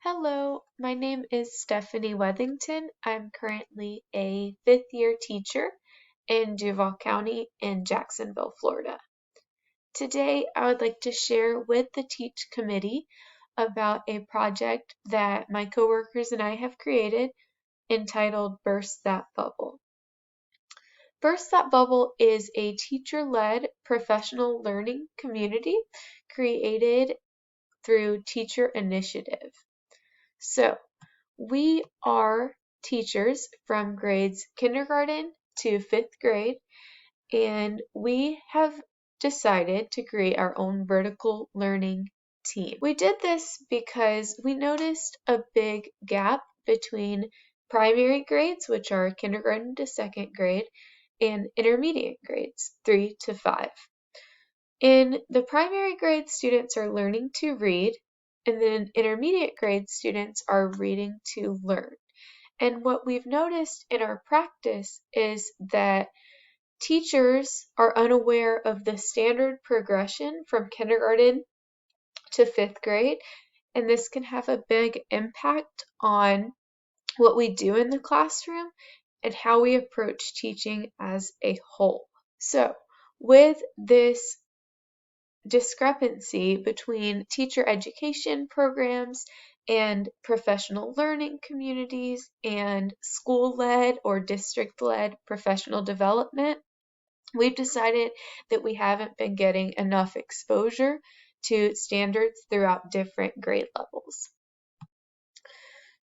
Hello, my name is Stephanie Wethington. I'm currently a fifth year teacher in Duval County in Jacksonville, Florida. Today, I would like to share with the Teach Committee about a project that my coworkers and I have created entitled Burst That Bubble. Burst That Bubble is a teacher-led professional learning community created through Teacher Initiative. So, we are teachers from grades kindergarten to fifth grade, and we have decided to create our own vertical learning team. We did this because we noticed a big gap between primary grades, which are kindergarten to second grade, and intermediate grades, 3 to 5. In the primary grade, students are learning to read, and then intermediate grade students are reading to learn. And what we've noticed in our practice is that teachers are unaware of the standard progression from kindergarten to fifth grade, and this can have a big impact on what we do in the classroom and how we approach teaching as a whole. So, with this discrepancy between teacher education programs and professional learning communities and school-led or district-led professional development, we've decided that we haven't been getting enough exposure to standards throughout different grade levels.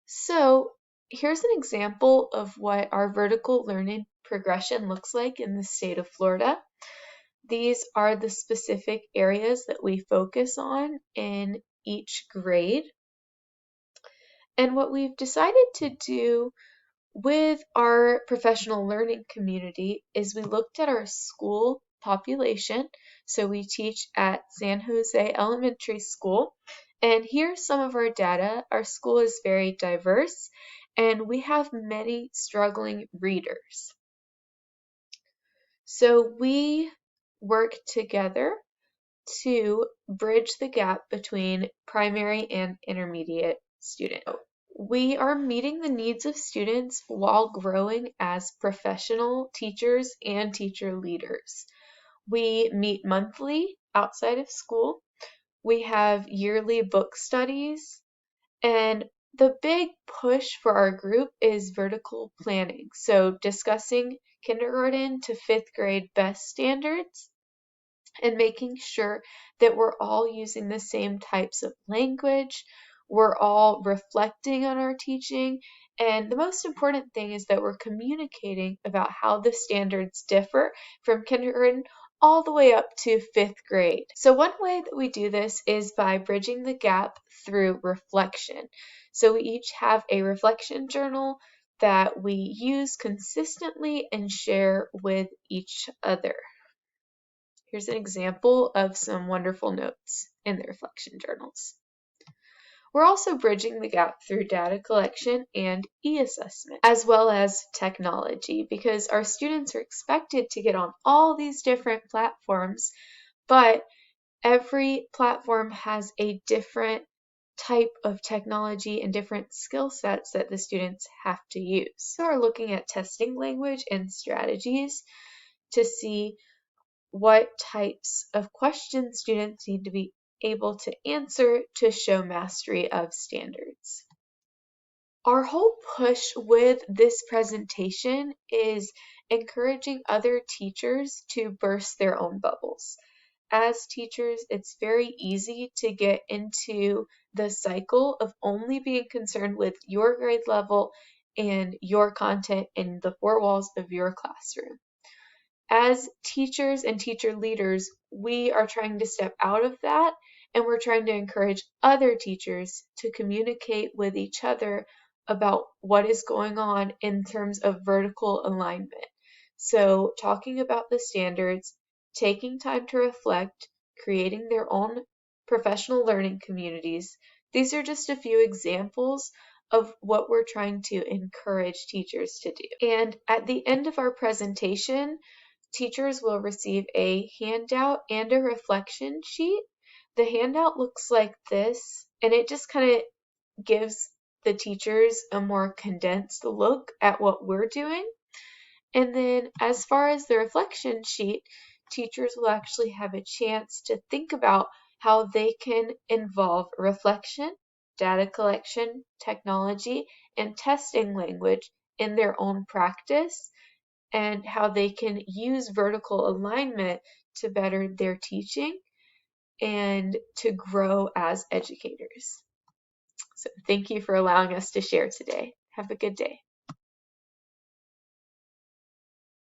So here's an example of what our vertical learning progression looks like in the state of Florida. These are the specific areas that we focus on in each grade. And what we've decided to do with our professional learning community is we looked at our school population. So we teach at San Jose Elementary School. And here's some of our data. Our school is very diverse, and we have many struggling readers. So we work together to bridge the gap between primary and intermediate students. We are meeting the needs of students while growing as professional teachers and teacher leaders. We meet monthly outside of school. We have yearly book studies, and the big push for our group is vertical planning. So discussing kindergarten to fifth grade best standards and making sure that we're all using the same types of language, we're all reflecting on our teaching, and the most important thing is that we're communicating about how the standards differ from kindergarten all the way up to fifth grade. So one way that we do this is by bridging the gap through reflection. So we each have a reflection journal that we use consistently and share with each other. Here's an example of some wonderful notes in the reflection journals. We're also bridging the gap through data collection and e-assessment, as well as technology, because our students are expected to get on all these different platforms, but every platform has a different type of technology and different skill sets that the students have to use. So we're looking at testing language and strategies to see what types of questions students need to be able to answer to show mastery of standards. Our whole push with this presentation is encouraging other teachers to burst their own bubbles. As teachers, it's very easy to get into the cycle of only being concerned with your grade level and your content in the four walls of your classroom. As teachers and teacher leaders, we are trying to step out of that, and we're trying to encourage other teachers to communicate with each other about what is going on in terms of vertical alignment. So talking about the standards, taking time to reflect, creating their own professional learning communities. These are just a few examples of what we're trying to encourage teachers to do. And at the end of our presentation, teachers will receive a handout and a reflection sheet. The handout looks like this, and it just kind of gives the teachers a more condensed look at what we're doing. And then as far as the reflection sheet, teachers will actually have a chance to think about how they can involve reflection, data collection, technology, and testing language in their own practice, and how they can use vertical alignment to better their teaching and to grow as educators. So thank you for allowing us to share today. Have a good day.